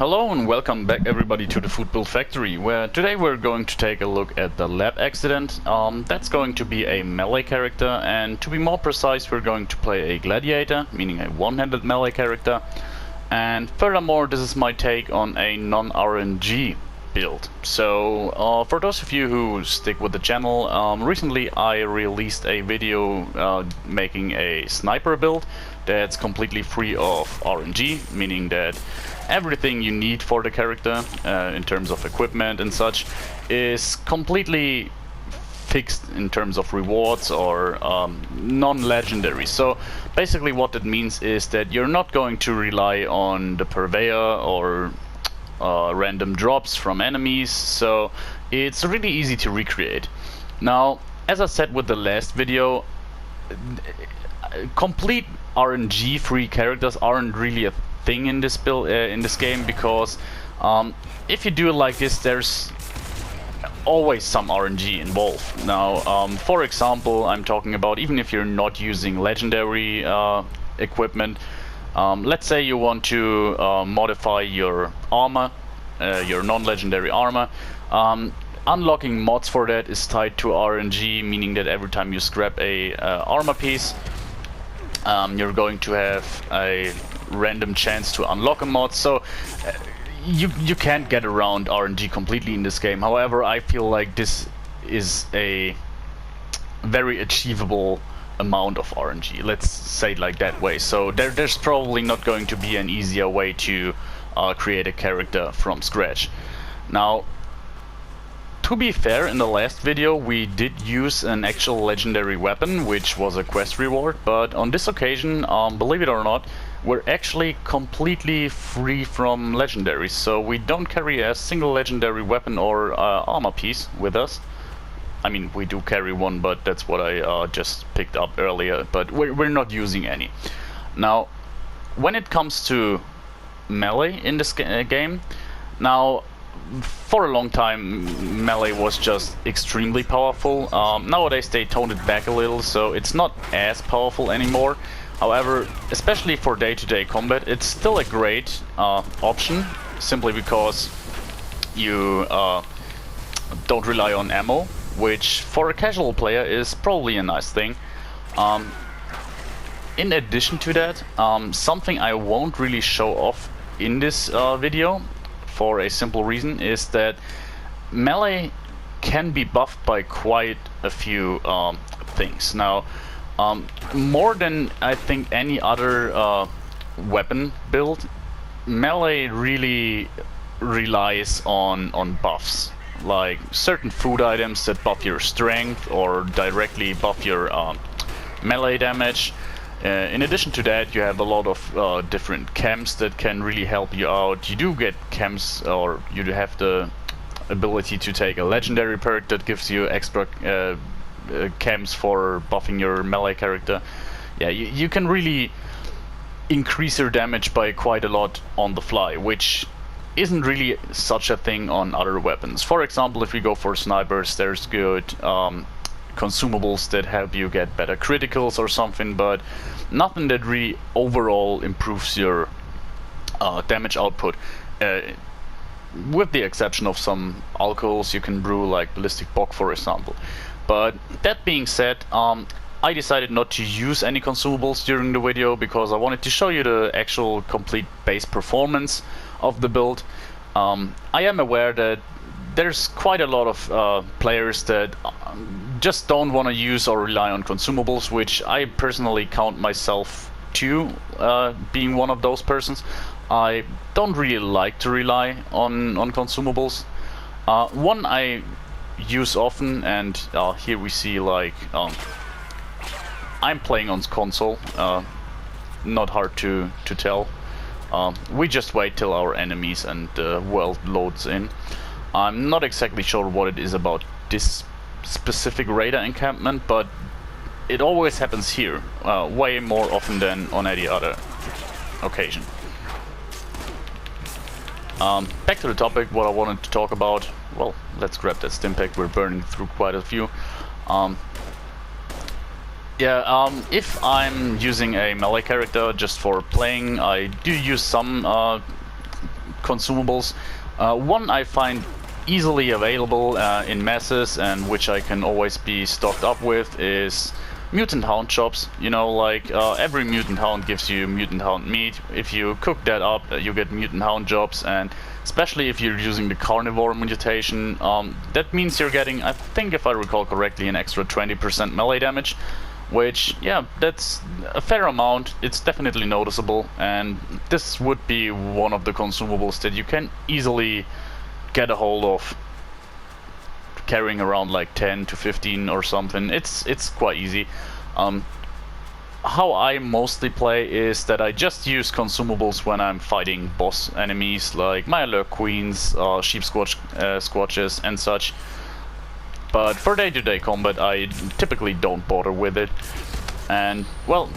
Hello and welcome back everybody to the Food Build Factory, where today we're going to take a look at the lab accident. That's going to be a melee character, and to be more precise we're going to play a gladiator, meaning a one-handed melee character. And furthermore, this is my take on a non-RNG build. So for those of you who stick with the channel, recently I released a video making a sniper build that's completely free of RNG, meaning that everything you need for the character in terms of equipment and such is completely fixed in terms of rewards or non-legendary. So basically what that means is that you're not going to rely on the purveyor or random drops from enemies, so it's really easy to recreate. Now, as I said with the last video, complete RNG-free characters aren't really a thing in this build, in this game, because if you do it like this, there's always some RNG involved. Now, for example, I'm talking about even if you're not using legendary equipment. Let's say you want to modify your armor, your non-legendary armor. Unlocking mods for that is tied to RNG, meaning that every time you scrap a armor piece, you're going to have a random chance to unlock a mod. So you can't get around RNG completely in this game. However, I feel like this is a very achievable amount of RNG, let's say it like that way. So there's probably not going to be an easier way to create a character from scratch. Now, to be fair, in the last video we did use an actual legendary weapon, which was a quest reward, but on this occasion, believe it or not, we're actually completely free from legendaries, so we don't carry a single legendary weapon or armor piece with us. I mean, we do carry one, but that's what I just picked up earlier, but we're not using any. Now, when it comes to melee in this game, now, for a long time, melee was just extremely powerful. Nowadays they toned it back a little, so it's not as powerful anymore. However, especially for day-to-day combat, it's still a great option, simply because you don't rely on ammo, which for a casual player is probably a nice thing. In addition to that, something I won't really show off in this video, for a simple reason, is that melee can be buffed by quite a few things. Now, more than I think any other weapon build, melee really relies on buffs, like certain food items that buff your strength or directly buff your melee damage. In addition to that, you have a lot of different chems that can really help you out. You do get chems, or you do have the ability to take a legendary perk that gives you extra chems for buffing your melee character. Yeah, you can really increase your damage by quite a lot on the fly, which isn't really such a thing on other weapons. For example, if we go for snipers, there's good consumables that help you get better criticals or something, but nothing that really overall improves your damage output, with the exception of some alcohols you can brew, like ballistic bock for example. But that being said, I decided not to use any consumables during the video because I wanted to show you the actual complete base performance of the build. I am aware that there's quite a lot of players that just don't want to use or rely on consumables, which I personally count myself to being one of those persons. I don't really like to rely on consumables. One I use often, and here we see, like, I'm playing on console, not hard to tell. We just wait till our enemies and world loads in. I'm not exactly sure what it is about this specific radar encampment, but it always happens here, way more often than on any other occasion. Back to the topic, what I wanted to talk about. Well, let's grab that stimpack, we're burning through quite a few. If I'm using a melee character just for playing, I do use some consumables. One I find easily available in masses and which I can always be stocked up with is mutant hound chops. You know, like every mutant hound gives you mutant hound meat. If you cook that up, you get mutant hound chops, and especially if you're using the carnivore mutation, that means you're getting, I think if I recall correctly, an extra 20% melee damage, which, yeah, that's a fair amount. It's definitely noticeable, and this would be one of the consumables that you can easily get a hold of, carrying around like 10 to 15 or something. It's quite easy. How I mostly play is that I just use consumables when I'm fighting boss enemies like Mirelurk Queens, Sheep Squatches and such. But for day-to-day combat I typically don't bother with it. And well,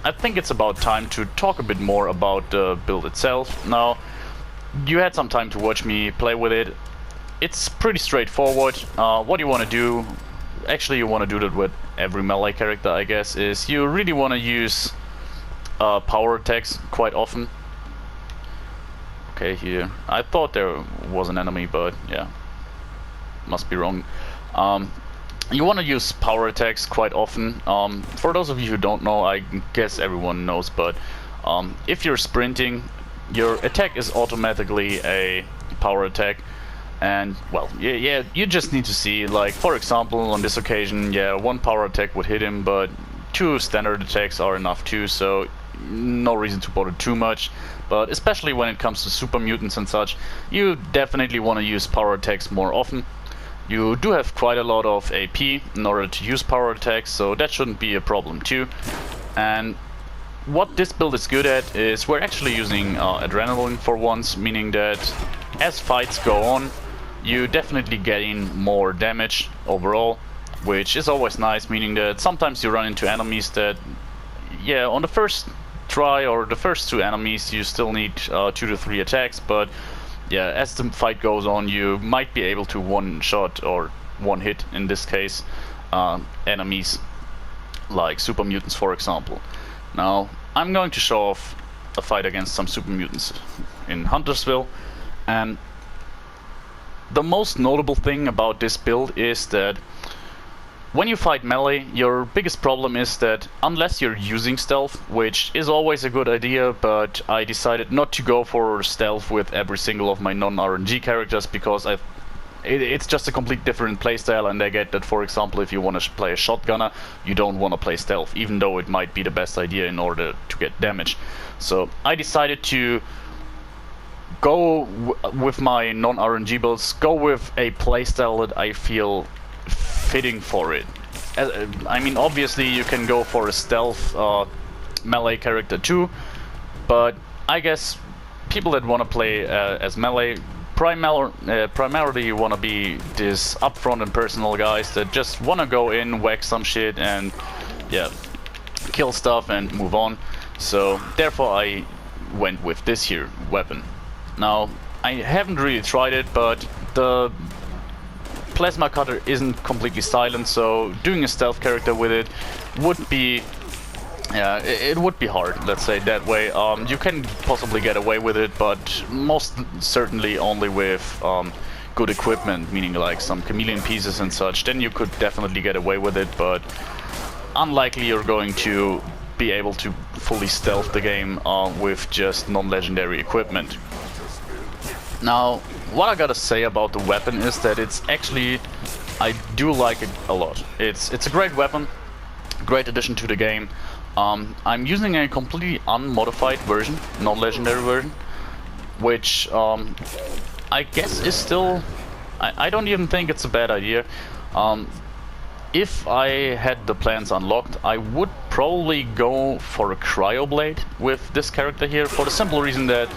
I think it's about time to talk a bit more about the build itself. Now, you had some time to watch me play with it. It's pretty straightforward. What you want to do, actually you want to do that with every melee character I guess, is you really want to use power attacks quite often. Okay, here, I thought there was an enemy, but yeah, must be wrong. You want to use power attacks quite often. For those of you who don't know, I guess everyone knows, but if you're sprinting, your attack is automatically a power attack. And well, yeah, you just need to see, like, for example, on this occasion, yeah, one power attack would hit him, but 2 standard attacks are enough too, so no reason to bother too much. But especially when it comes to super mutants and such, you definitely want to use power attacks more often. You do have quite a lot of AP in order to use power attacks, so that shouldn't be a problem too. And what this build is good at is we're actually using adrenaline for once, meaning that as fights go on, you definitely gain more damage overall, which is always nice, meaning that sometimes you run into enemies that, yeah, on the first try or the first 2 enemies you still need 2 to 3 attacks, but yeah, as the fight goes on you might be able to one-shot or one-hit, in this case, enemies like super mutants, for example. Now, I'm going to show off a fight against some super mutants in Huntersville, and the most notable thing about this build is that when you fight melee, your biggest problem is that unless you're using stealth, which is always a good idea, but I decided not to go for stealth with every single of my non-RNG characters because it's just a complete different playstyle, and I get that, for example, if you want to play a shotgunner, you don't want to play stealth, even though it might be the best idea in order to get damage. So I decided to go with my non-RNG builds, go with a playstyle that I feel fitting for it. I mean, obviously you can go for a stealth melee character too, but I guess people that want to play as melee primarily want to be this upfront and personal guys that just want to go in, whack some shit, and yeah, kill stuff and move on. So therefore I went with this here weapon. Now, I haven't really tried it, but the plasma cutter isn't completely silent, so doing a stealth character with it would be, yeah, it would be hard, let's say that way. You can possibly get away with it, but most certainly only with good equipment, meaning like some chameleon pieces and such. Then you could definitely get away with it, but unlikely you're going to be able to fully stealth the game with just non-legendary equipment. Now, what I gotta say about the weapon is that it's actually, I do like it a lot. It's a great weapon, great addition to the game. I'm using a completely unmodified version, non-legendary version, which I guess is still, I don't even think it's a bad idea. If I had the plans unlocked, I would probably go for a cryo blade with this character here, for the simple reason that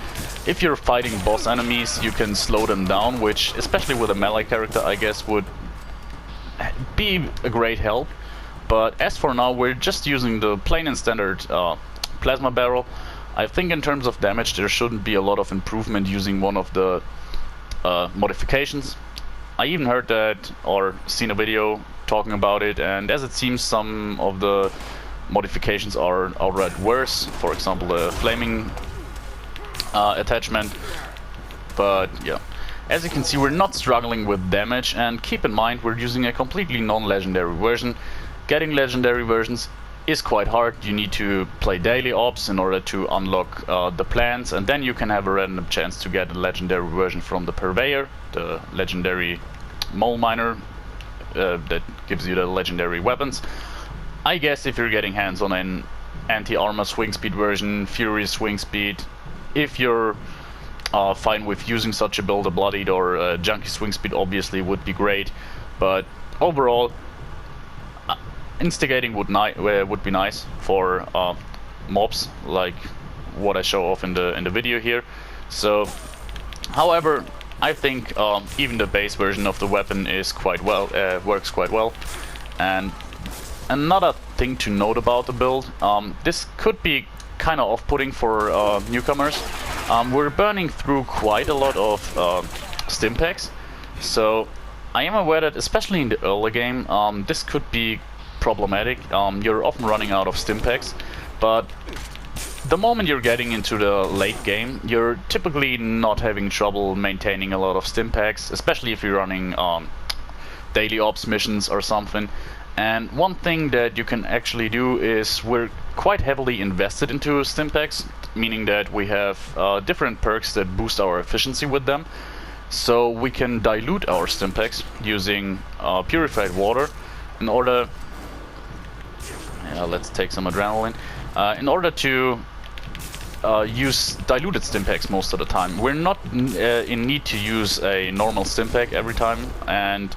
if you're fighting boss enemies, you can slow them down, which, especially with a melee character, I guess would be a great help. But as for now, we're just using the plain and standard plasma barrel. I think in terms of damage, there shouldn't be a lot of improvement using one of the modifications. I even heard that, or seen a video talking about it, and as it seems some of the modifications are outright worse. For example, the flaming attachment. But yeah, as you can see, we're not struggling with damage, and keep in mind we're using a completely non-legendary version. Getting legendary versions is quite hard. You need to play daily ops in order to unlock the plans, and then you can have a random chance to get a legendary version from the Purveyor, the legendary mole miner that gives you the legendary weapons. I guess if you're getting hands on an anti-armor swing speed version, furious swing speed, if you're fine with using such a build, a bloodied or a junkie swing speed obviously would be great, but overall instigating would be nice for mobs like what I show off in the video here. So, however, I think even the base version of the weapon is works quite well. And another thing to note about the build, this could be kind of off-putting for newcomers. We're burning through quite a lot of stim packs, so I am aware that especially in the early game this could be problematic. You're often running out of stim packs, but the moment you're getting into the late game, you're typically not having trouble maintaining a lot of stim packs, especially if you're running daily ops missions or something. And one thing that you can actually do is we're quite heavily invested into stim packs, meaning that we have different perks that boost our efficiency with them. So we can dilute our stim packs using purified water in order... let's take some adrenaline. In order to use diluted stim packs most of the time. We're not in need to use a normal stim pack every time, and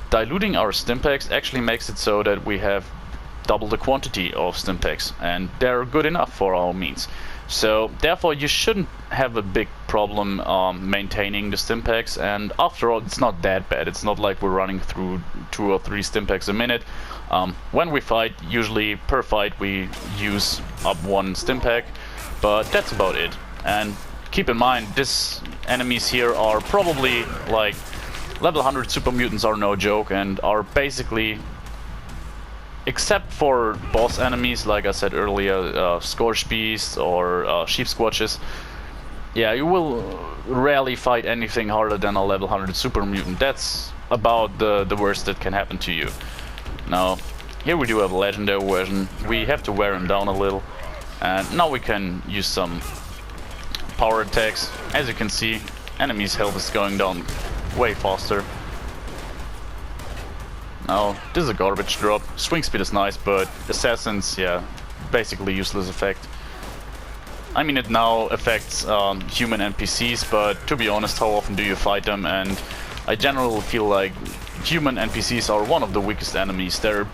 diluting our stim packs actually makes it so that we have double the quantity of stim packs, and they're good enough for our means. So therefore you shouldn't have a big problem maintaining the stim packs, and after all it's not that bad. It's not like we're running through 2 or 3 stim packs a minute. When we fight, usually per fight we use up 1 stim pack, but that's about it. And keep in mind, these enemies here are probably like level 100 super mutants are no joke, and are basically, except for boss enemies, like I said earlier, Scorch Beasts or Sheep Squatches, yeah, you will rarely fight anything harder than a level 100 super mutant. That's about the worst that can happen to you. Now, here we do have a legendary version. We have to wear him down a little, and now we can use some power attacks. As you can see, enemies' health is going down way faster. Now, this is a garbage drop. Swing speed is nice, but assassins, yeah, basically useless effect. I mean, it now affects human NPCs, but to be honest, how often do you fight them? And I generally feel like human NPCs are one of the weakest enemies. The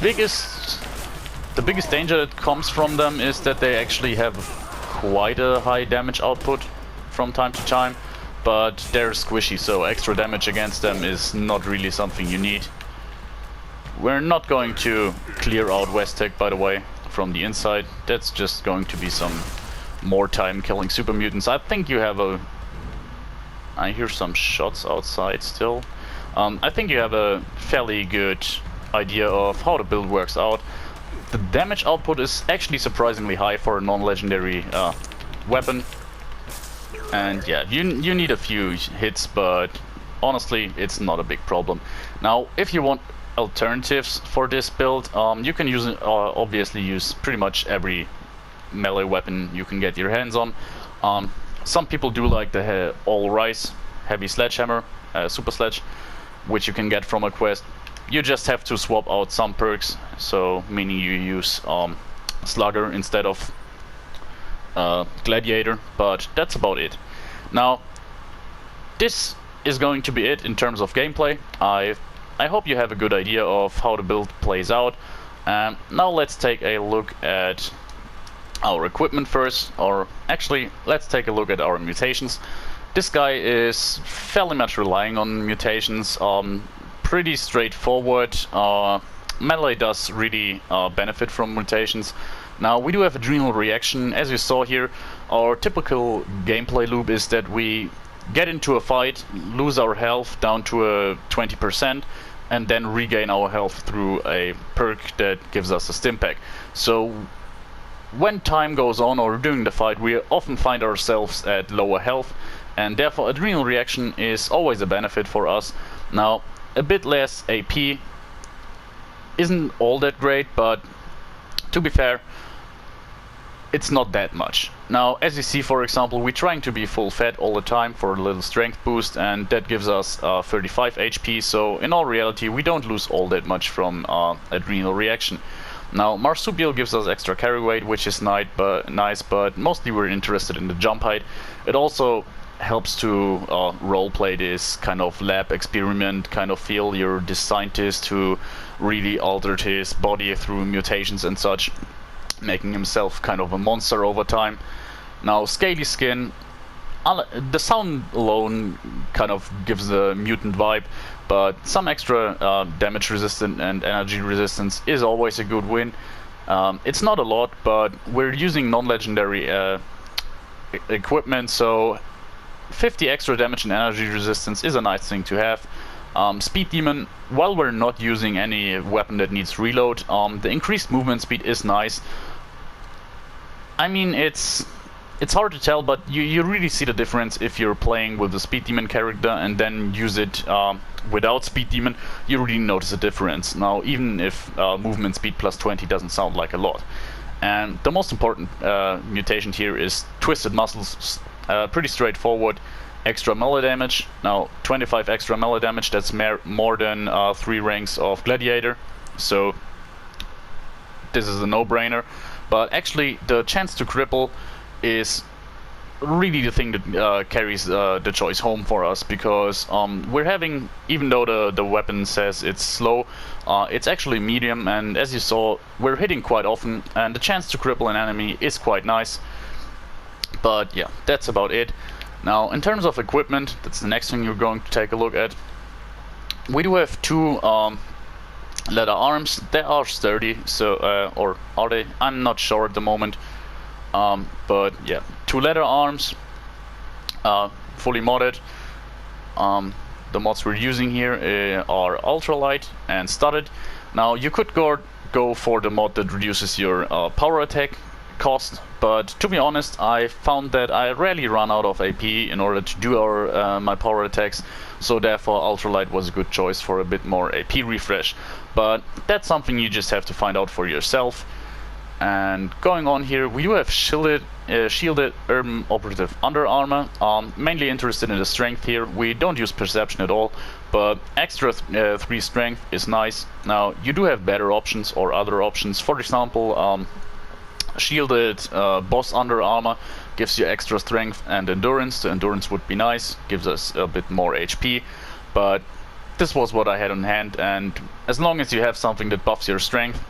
biggest danger that comes from them is that they actually have quite a high damage output from time to time, but they're squishy, so extra damage against them is not really something you need. We're not going to clear out Westtech, by the way, from the inside. That's just going to be some more time killing super mutants. I think you have a... I hear some shots outside still. I think you have a fairly good idea of how the build works out. The damage output is actually surprisingly high for a non-legendary weapon. And yeah, you need a few hits, but honestly, it's not a big problem. Now, if you want alternatives for this build, you can use obviously use pretty much every melee weapon you can get your hands on. Some people do like the all-rise heavy sledgehammer, super sledge, which you can get from a quest. You just have to swap out some perks, so meaning you use Slugger instead of Gladiator, but that's about it. Now, this is going to be it in terms of gameplay. I hope you have a good idea of how the build plays out. Now let's take a look at our equipment first, or actually let's take a look at our mutations. This guy is fairly much relying on mutations, pretty straightforward. Melee does really benefit from mutations. Now, we do have adrenal reaction. As you saw here, our typical gameplay loop is that we get into a fight, lose our health down to a 20%, and then regain our health through a perk that gives us a stim pack. So when time goes on or during the fight, we often find ourselves at lower health, and therefore adrenal reaction is always a benefit for us. Now, a bit less AP isn't all that great, but to be fair, it's not that much. Now, as you see, for example, we're trying to be full fat all the time for a little strength boost, and that gives us 35 HP, so in all reality we don't lose all that much from adrenal reaction. Now, marsupial gives us extra carry weight, which is nice, but mostly we're interested in the jump height. It also helps to roleplay this kind of lab experiment kind of feel. You're this scientist who really altered his body through mutations and such, making himself kind of a monster over time. Now, scaly skin, the sound alone kind of gives a mutant vibe, but some extra damage resistance and energy resistance is always a good win. It's not a lot, but we're using non-legendary equipment, so 50 extra damage and energy resistance is a nice thing to have. Speed Demon, while we're not using any weapon that needs reload, the increased movement speed is nice. I mean, it's hard to tell, but you really see the difference if you're playing with the Speed Demon character and then use it without Speed Demon. You really notice a difference. Now, even if movement speed plus 20 doesn't sound like a lot. And the most important mutation here is Twisted Muscles. Pretty straightforward. Extra melee damage. Now, 25 extra melee damage, that's more than 3 ranks of Gladiator. So, this is a no-brainer. But actually, the chance to cripple is really the thing that carries the choice home for us, because we're having, even though the weapon says it's slow, it's actually medium, and as you saw, we're hitting quite often, and the chance to cripple an enemy is quite nice. But yeah, that's about it. Now, in terms of equipment, that's the next thing you're going to take a look at. We do have 2 leather arms. They are sturdy, so or are they? I'm not sure at the moment. But yeah, 2 leather arms, fully modded. The mods we're using here are ultralight and studded. Now, you could go for the mod that reduces your power attack cost, but to be honest, I found that I rarely run out of AP in order to do my power attacks, so therefore ultralight was a good choice for a bit more AP refresh. But that's something you just have to find out for yourself. And going on here, we do have shielded urban operative under armor. Mainly interested in the strength here. We don't use perception at all, but extra 3 strength is nice. Now, you do have better options or other options. For example, shielded boss under armor gives you extra strength and endurance. The endurance would be nice, gives us a bit more HP, but this was what I had on hand, and as long as you have something that buffs your strength,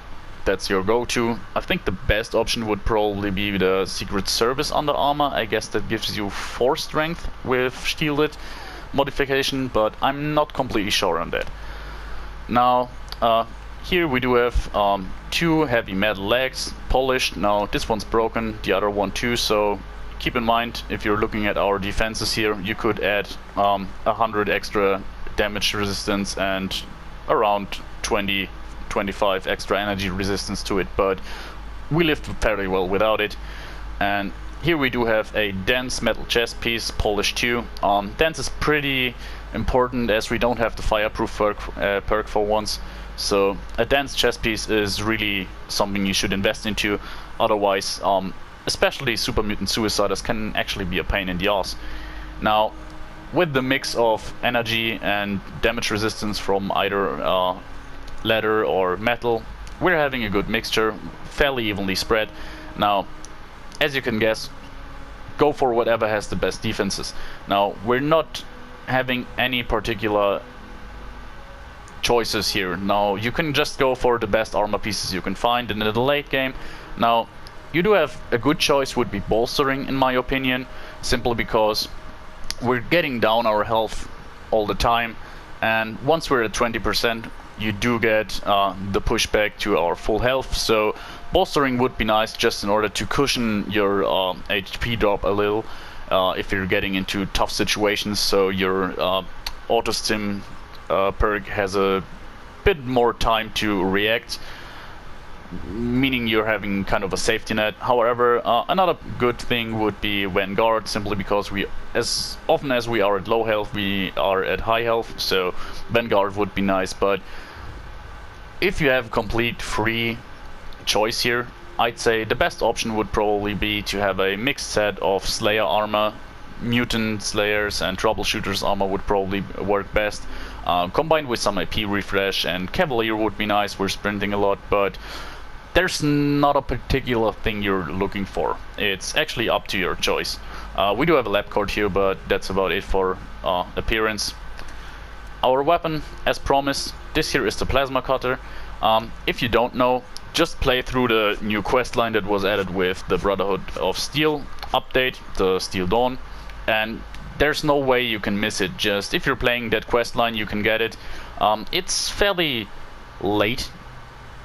that's your go-to. I think the best option would probably be the Secret Service under armor. I guess that gives you 4 strength with shielded modification, but I'm not completely sure on that. Now, here we do have 2 heavy metal legs, polished. Now, this one's broken, the other one too, so keep in mind, if you're looking at our defenses here, you could add 100 extra damage resistance and around 20-25 extra energy resistance to it, but we lived fairly well without it. And here we do have a dense metal chest piece, polished too. Dense is pretty important as we don't have the fireproof perk for once, so a dense chest piece is really something you should invest into. Otherwise, especially super mutant suiciders can actually be a pain in the ass. Now, with the mix of energy and damage resistance from either leather or metal, we're having a good mixture, fairly evenly spread. Now, as you can guess, go for whatever has the best defenses. Now, we're not having any particular choices here. Now, you can just go for the best armor pieces you can find, and in the late game, now, you do have a good choice would be bolstering, in my opinion, simply because we're getting down our health all the time, and once we're at 20%, you do get the pushback to our full health. So bolstering would be nice just in order to cushion your HP drop a little if you're getting into tough situations, so your auto stim perk has a bit more time to react. meaning you're having kind of a safety net. However, another good thing would be Vanguard, simply because we, as often as we are at low health, we are at high health, so Vanguard would be nice. But if you have complete free choice here, I'd say the best option would probably be to have a mixed set of Slayer armor. Mutant Slayers and Troubleshooters armor would probably work best, combined with some AP refresh, and Cavalier would be nice. We're sprinting a lot, but there's not a particular thing you're looking for. It's actually up to your choice. We do have a lab coat here, but that's about it for appearance. Our weapon, as promised, this here is the Plasma Cutter. If you don't know, just play through the new questline that was added with the Brotherhood of Steel update, the Steel Dawn, and there's no way you can miss it. Just if you're playing that questline, you can get it. It's fairly late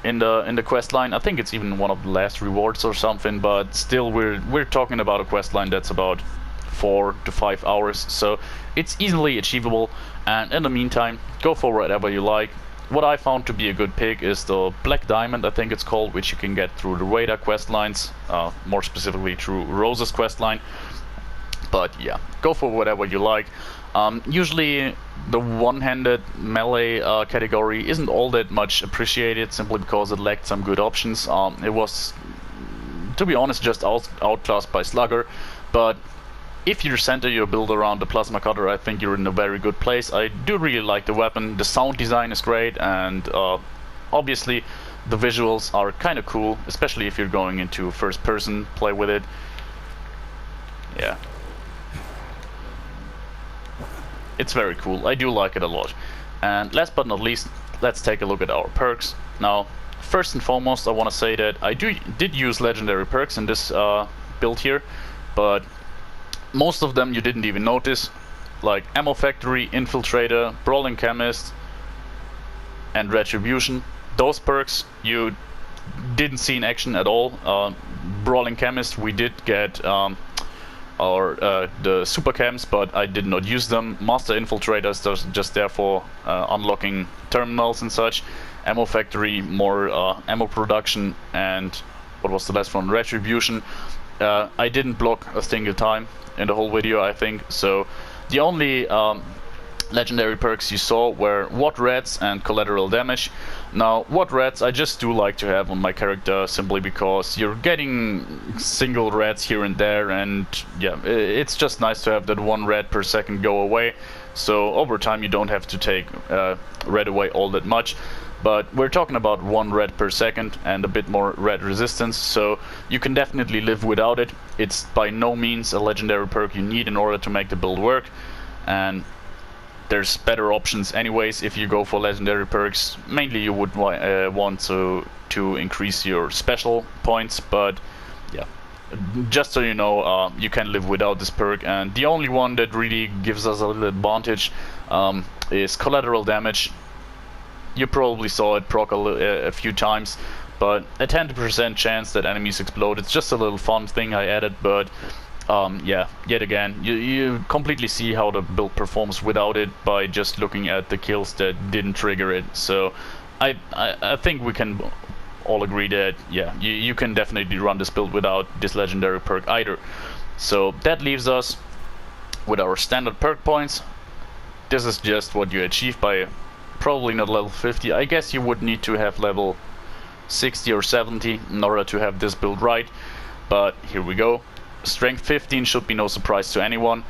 in the questline. I think it's even one of the last rewards or something, but still we're talking about a questline that's about 4 to 5 hours, so it's easily achievable. And in the meantime, go for whatever you like. What I found to be a good pick is the Black Diamond, I think it's called, which you can get through the Radar questlines, more specifically through Rose's questline. But yeah, go for whatever you like. Usually the one-handed melee category isn't all that much appreciated, simply because it lacked some good options. It was, to be honest, just outclassed by Slugger. But if you center your build around the Plasma Cutter, I think you're in a very good place. I do really like the weapon. The sound design is great, and obviously the visuals are kind of cool, especially if you're going into first person play with it. Yeah. It's very cool. I do like it a lot. And last but not least, let's take a look at our perks. Now, first and foremost, I want to say that I did use legendary perks in this build here, but most of them you didn't even notice, like Ammo Factory, Infiltrator, Brawling Chemist, and Retribution. Those perks you didn't see in action at all. Brawling Chemist, we did get the super cams, but I did not use them. Master Infiltrators just there for unlocking terminals and such. Ammo Factory, more ammo production, and what was the last one? Retribution. I didn't block a single time in the whole video, I think. So the only legendary perks you saw were Watt Rats and Collateral Damage. Now, Watt Rats I just do like to have on my character, simply because you're getting single rats here and there, and yeah, it's just nice to have that 1 rat per second go away. So over time you don't have to take rat away all that much. But we're talking about 1 rat per second and a bit more rat resistance, so you can definitely live without it. It's by no means a legendary perk you need in order to make the build work, and there's better options anyways if you go for legendary perks. Mainly you would want to increase your special points, but yeah, just so you know, you can live without this perk. And the only one that really gives us a little advantage is Collateral Damage. You probably saw it proc a few times, but a 10% chance that enemies explode. It's just a little fun thing I added, but yeah, yet again, you completely see how the build performs without it by just looking at the kills that didn't trigger it. So I think we can all agree that yeah, you can definitely run this build without this legendary perk either. So that leaves us with our standard perk points. This is just what you achieve by probably not level 50. I guess you would need to have level 60 or 70 in order to have this build right, but here we go. Strength 15 should be no surprise to anyone.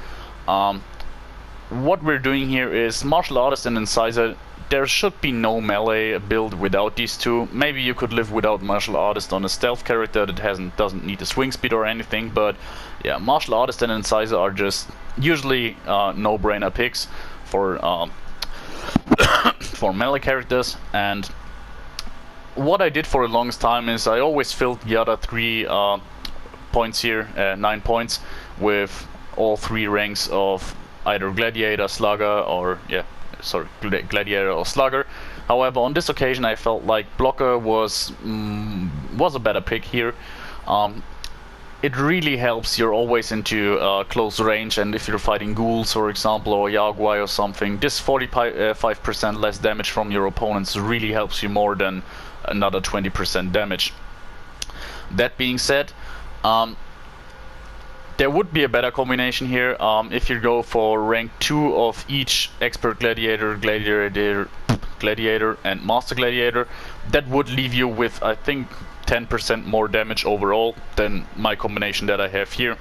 What we're doing here is Martial Artist and Incisor. There should be no melee build without these two. Maybe you could live without Martial Artist on a stealth character that doesn't need a swing speed or anything, but yeah, Martial Artist and Incisor are just usually no-brainer picks for for melee characters. And what I did for the longest time is I always filled the other 3 points here, 9 points, with all 3 ranks of either Gladiator, Slugger, or Gladiator or Slugger. However, on this occasion I felt like Blocker was a better pick here. it really helps. You're always into close range, and if you're fighting ghouls, for example, or Yagwai or something, this 45% less damage from your opponents really helps you more than another 20% damage. That being said, there would be a better combination here if you go for rank 2 of each Expert Gladiator, Gladiator and Master Gladiator. That would leave you with, I think, 10% more damage overall than my combination that I have here.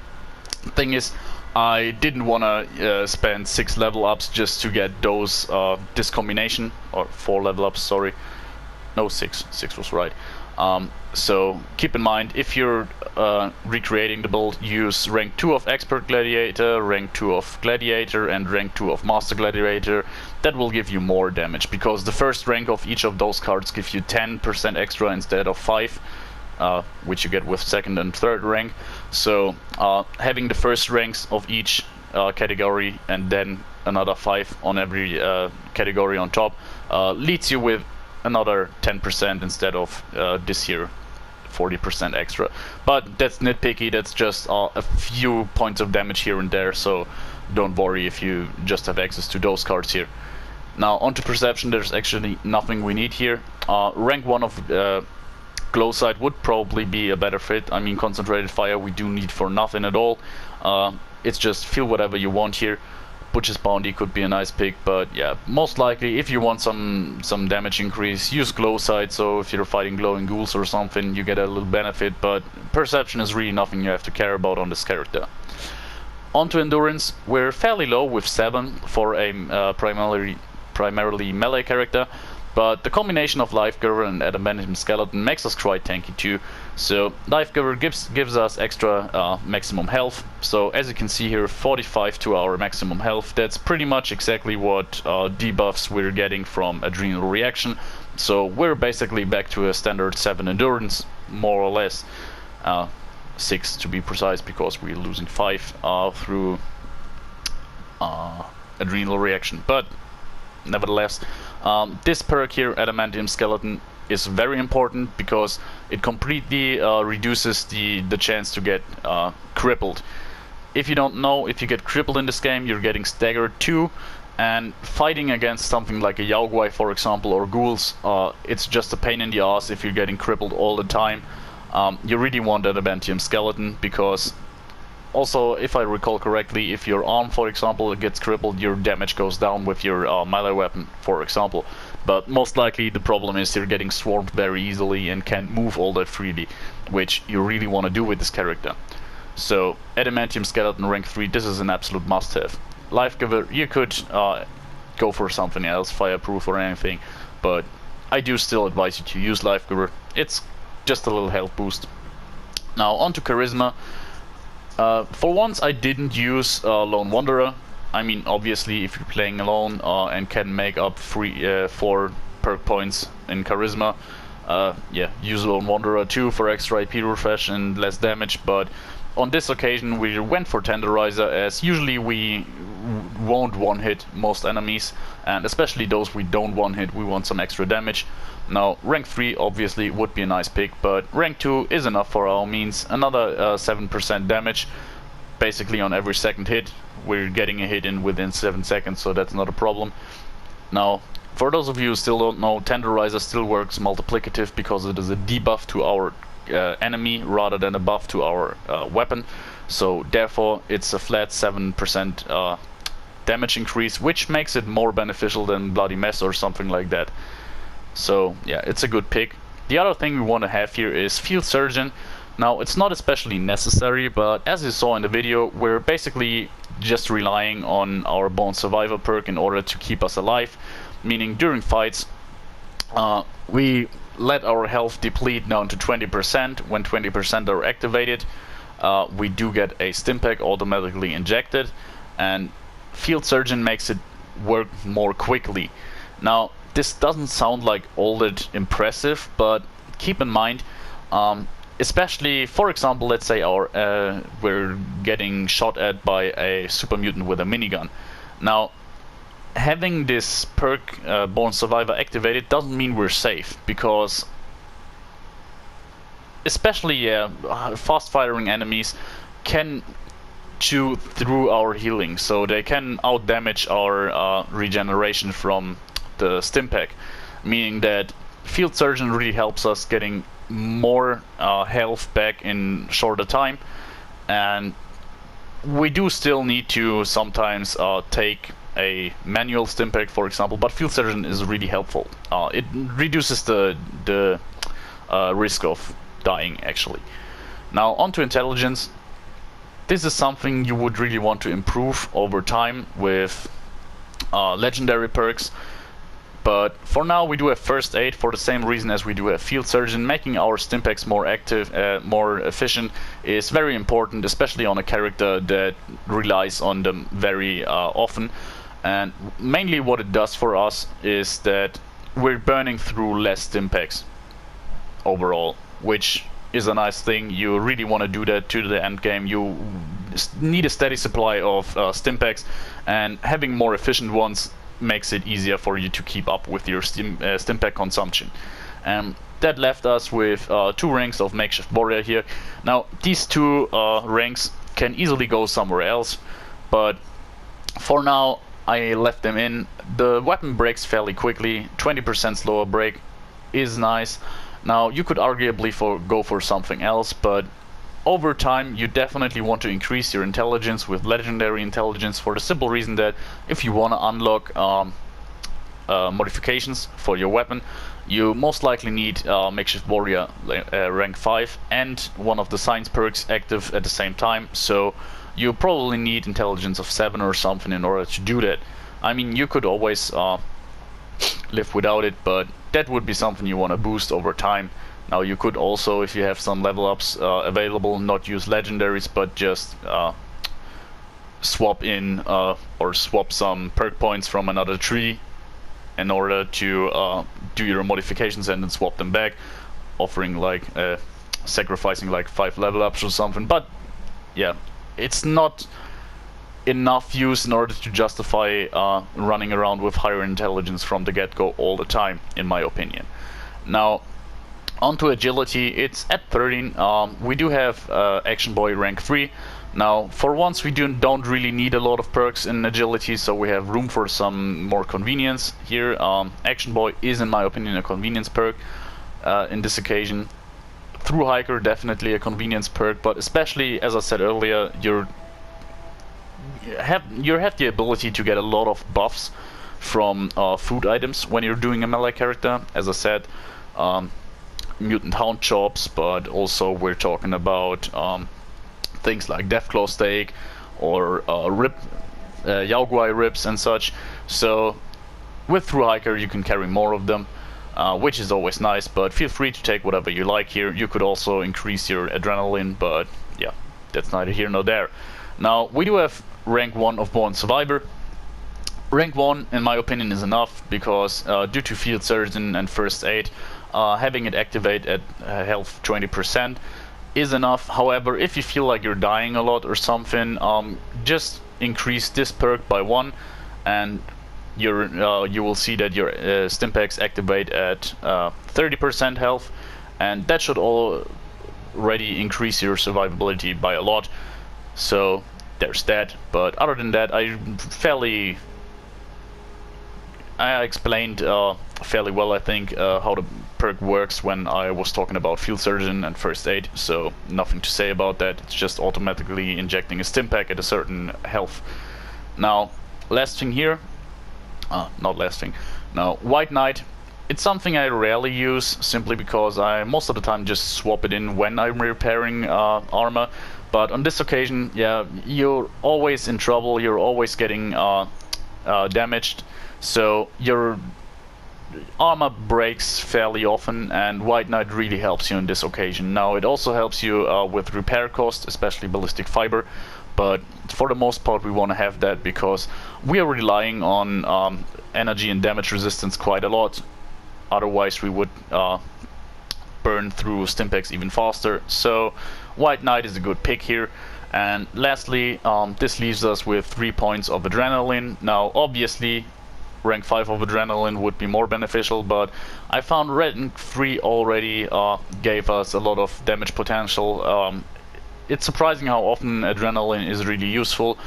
Thing is, I didn't want to spend 6 level ups just to get those this combination, or 4 level ups, sorry. No, 6 was right. So keep in mind, if you're recreating the build, use rank 2 of Expert Gladiator, rank 2 of Gladiator and rank 2 of Master Gladiator. That will give you more damage, because the first rank of each of those cards give you 10% extra instead of 5, which you get with second and third rank. So having the first ranks of each category and then another 5 on every category on top leads you with another 10% instead of this here 40% extra. But that's nitpicky, that's just a few points of damage here and there, so don't worry if you just have access to those cards here. Now onto Perception, there's actually nothing we need here. Rank 1 of Glow Sight would probably be a better fit. I mean, Concentrated Fire we do need for nothing at all. It's just feel whatever you want here. Butcher's Bounty could be a nice pick, but yeah, most likely if you want some damage increase, use Glow Sight. So if you're fighting glowing ghouls or something, you get a little benefit, but Perception is really nothing you have to care about on this character. Onto Endurance, we're fairly low with 7 for a primarily melee character, but the combination of Life Giver and Adamantium Skeleton makes us quite tanky too. So Life Giver gives us extra maximum health. So as you can see here, 45 to our maximum health. That's pretty much exactly what debuffs we're getting from Adrenal Reaction. So we're basically back to a standard 7 endurance, more or less. 6 to be precise, because we're losing 5 through Adrenal Reaction. But nevertheless, this perk here, Adamantium Skeleton, is very important because it completely reduces the chance to get crippled. If you don't know, if you get crippled in this game, you're getting staggered too, and fighting against something like a Yaogwai, for example, or ghouls, it's just a pain in the ass if you're getting crippled all the time. You really want Adamantium Skeleton, because also, if I recall correctly, if your arm, for example, gets crippled, your damage goes down with your melee weapon, for example. But most likely the problem is you're getting swarmed very easily and can't move all that freely, which you really want to do with this character. So Adamantium Skeleton rank 3, this is an absolute must-have. Life Giver, you could go for something else, Fireproof or anything, but I do still advise you to use Life Giver. It's just a little health boost. Now onto Charisma. For once I didn't use Lone Wanderer. I mean, obviously if you're playing alone and can make up 4 perk points in Charisma, yeah, use Lone Wanderer too for extra IP refresh and less damage. But on this occasion we went for Tenderizer, as usually we won't one-hit most enemies, and especially those we don't one-hit, we want some extra damage. Now rank 3 obviously would be a nice pick, but rank 2 is enough for our means. Another 7% damage basically on every second hit. We're getting a hit in within 7 seconds, so that's not a problem. Now for those of you who still don't know, Tenderizer still works multiplicative because it is a debuff to our enemy rather than a buff to our weapon. So therefore it's a flat 7% damage increase, which makes it more beneficial than Bloody Mess or something like that. So yeah, it's a good pick. The other thing we want to have here is Field Surgeon. Now it's not especially necessary, but as you saw in the video, we're basically just relying on our Bone Survivor perk in order to keep us alive. Meaning during fights we let our health deplete down to 20%. When 20% are activated, we do get a Stim-Pack automatically injected, and Field Surgeon makes it work more quickly. Now this doesn't sound like all that impressive, but keep in mind, especially for example, let's say we're getting shot at by a super mutant with a minigun. Now having this perk Born Survivor activated doesn't mean we're safe, because especially fast firing enemies can chew through our healing, so they can out damage our regeneration from the Stimpack, meaning that Field Surgeon really helps us getting more health back in shorter time. And we do still need to sometimes take a manual Stimpack, for example, but Field Surgeon is really helpful. It reduces the risk of dying, actually. Now onto intelligence. This is something you would really want to improve over time with legendary perks. But for now we do have First Aid for the same reason as we do have Field Surgeon. Making our Stimpaks more active, more efficient is very important, especially on a character that relies on them very often. And mainly what it does for us is that we're burning through less Stimpaks overall, which is a nice thing. You really want to do that to the end game. You need a steady supply of Stimpaks, and having more efficient ones makes it easier for you to keep up with your Stimpak consumption. That left us with 2 ranks of Makeshift Warrior here. Now these 2 ranks can easily go somewhere else, but for now I left them in. The weapon breaks fairly quickly, 20% slower break is nice. Now you could arguably go for something else, but over time you definitely want to increase your intelligence with legendary intelligence, for the simple reason that if you want to unlock modifications for your weapon, you most likely need Makeshift Warrior rank 5 and one of the science perks active at the same time, so you probably need intelligence of 7 or something in order to do that. I mean, you could always live without it, but that would be something you want to boost over time. Now you could also, if you have some level ups available, not use legendaries, but just swap in or swap some perk points from another tree in order to do your modifications and then swap them back, offering like sacrificing like 5 level ups or something. But yeah, it's not enough use in order to justify running around with higher intelligence from the get-go all the time, in my opinion. Now onto agility, it's at 13. We do have Action Boy rank 3. Now for once we don't really need a lot of perks in agility, so we have room for some more convenience here. Action Boy is, in my opinion, a convenience perk in this occasion. Through Hiker, definitely a convenience perk, but especially, as I said earlier, you have the ability to get a lot of buffs from food items when you're doing a melee character. As I said, mutant hound chops, but also we're talking about things like Deathclaw steak or Yaoguai ribs and such. So with Through Hiker you can carry more of them, which is always nice, but feel free to take whatever you like here. You could also increase your adrenaline, but yeah, that's neither here nor there. Now we do have rank 1 of Born Survivor. Rank 1, in my opinion, is enough because due to Field Surgeon and First Aid, having it activate at health 20% is enough. However, if you feel like you're dying a lot or something, just increase this perk by 1 and you will see that your Stimpaks activate at 30% health, and that should already increase your survivability by a lot. So there's that. But other than that, I explained fairly well, I think, how the perk works when I was talking about Field Surgeon and First Aid, so nothing to say about that. It's just automatically injecting a Stimpak at a certain health. Now, last thing here, not last thing, now White Knight, it's something I rarely use, simply because I most of the time just swap it in when I'm repairing armor. But on this occasion, yeah, you're always in trouble, you're always getting damaged, so your armor breaks fairly often, and White Knight really helps you on this occasion. Now it also helps you with repair cost, especially ballistic fiber, but for the most part we want to have that because we are relying on energy and damage resistance quite a lot. Otherwise we would burn through Stimpaks even faster, so White Knight is a good pick here. And lastly, this leaves us with 3 points of adrenaline. Now obviously rank 5 of Adrenaline would be more beneficial, but I found rank 3 already gave us a lot of damage potential. It's surprising how often Adrenaline is really useful.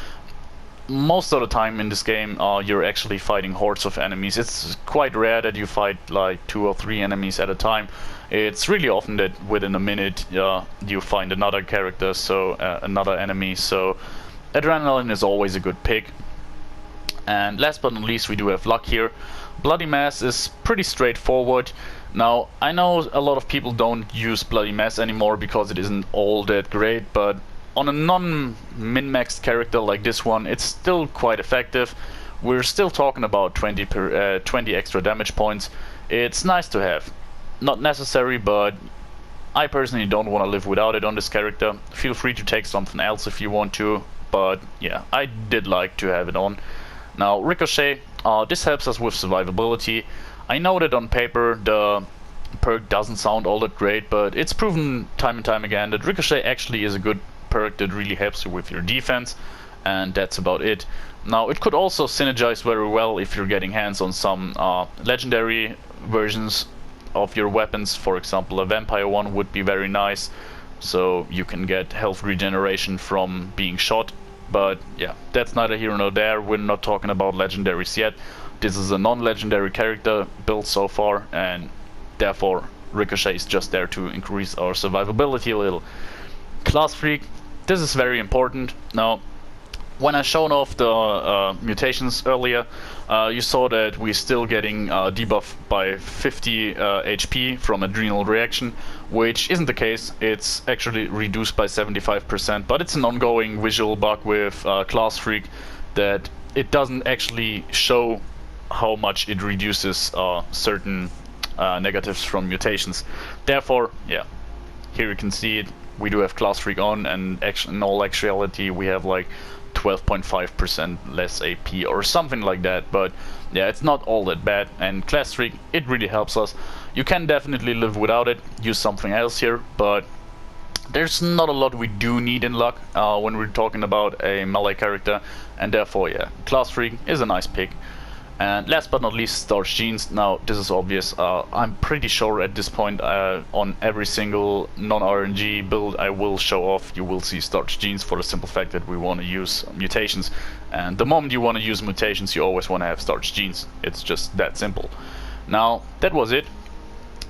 Most of the time in this game you're actually fighting hordes of enemies. It's quite rare that you fight like 2 or 3 enemies at a time. It's really often that within a minute you find another character, so another enemy, so Adrenaline is always a good pick. And last but not least, we do have luck here. Bloody Mass is pretty straightforward. Now, I know a lot of people don't use Bloody Mass anymore because it isn't all that great, but on a non-min-maxed character like this one, it's still quite effective. We're still talking about 20 extra damage points. It's nice to have. Not necessary, but I personally don't want to live without it on this character. Feel free to take something else if you want to, but yeah, I did like to have it on. Now, Ricochet, this helps us with survivability. I know that on paper the perk doesn't sound all that great, but it's proven time and time again that Ricochet actually is a good perk that really helps you with your defense, and that's about it. Now, it could also synergize very well if you're getting hands on some legendary versions of your weapons. For example, a vampire one would be very nice, so you can get health regeneration from being shot. But yeah, that's neither here nor there. We're not talking about legendaries yet. This is a non-legendary character build so far, and therefore Ricochet is just there to increase our survivability a little. Class Freak, this is very important. Now, when I showed off the mutations earlier, you saw that we're still getting debuffed by 50 HP from Adrenal Reaction, which isn't the case. It's actually reduced by 75%, but it's an ongoing visual bug with Class Freak that it doesn't actually show how much it reduces certain negatives from mutations. Therefore, yeah, here you can see it. We do have Class Freak on, and in all actuality we have like 12.5% less AP or something like that, but yeah, it's not all that bad, and Class Freak, it really helps us. You can definitely live without it, use something else here, but there's not a lot we do need in luck when we're talking about a melee character, and therefore, yeah, Class Freak is a nice pick. And last but not least, Starch Genes. Now, this is obvious. I'm pretty sure at this point on every single non-RNG build I will show off, you will see Starch Genes, for the simple fact that we want to use mutations. And the moment you want to use mutations, you always want to have Starch Genes. It's just that simple. Now, that was it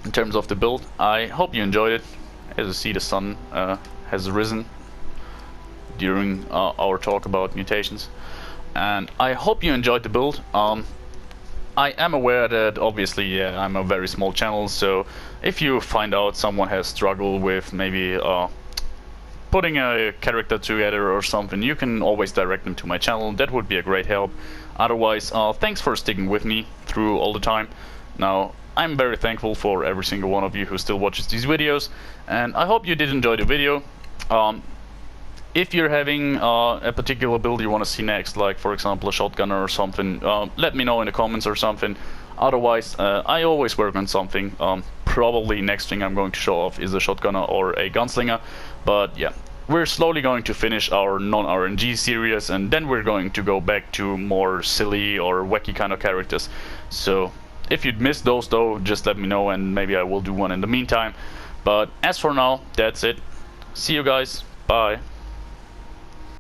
in terms of the build. I hope you enjoyed it. As you see, the sun has risen during our talk about mutations. And I hope you enjoyed the build. I am aware that obviously, yeah, I'm a very small channel, so if you find out someone has struggled with maybe putting a character together or something, you can always direct them to my channel. That would be a great help. Otherwise, thanks for sticking with me through all the time. Now, I'm very thankful for every single one of you who still watches these videos, and I hope you did enjoy the video. If you're having a particular build you want to see next, like for example a shotgunner or something, let me know in the comments or something. Otherwise, I always work on something. Probably next thing I'm going to show off is a shotgunner or a gunslinger. But yeah, we're slowly going to finish our non-RNG series, and then we're going to go back to more silly or wacky kind of characters. So if you'd missed those though, just let me know and maybe I will do one in the meantime. But as for now, that's it. See you guys. Bye.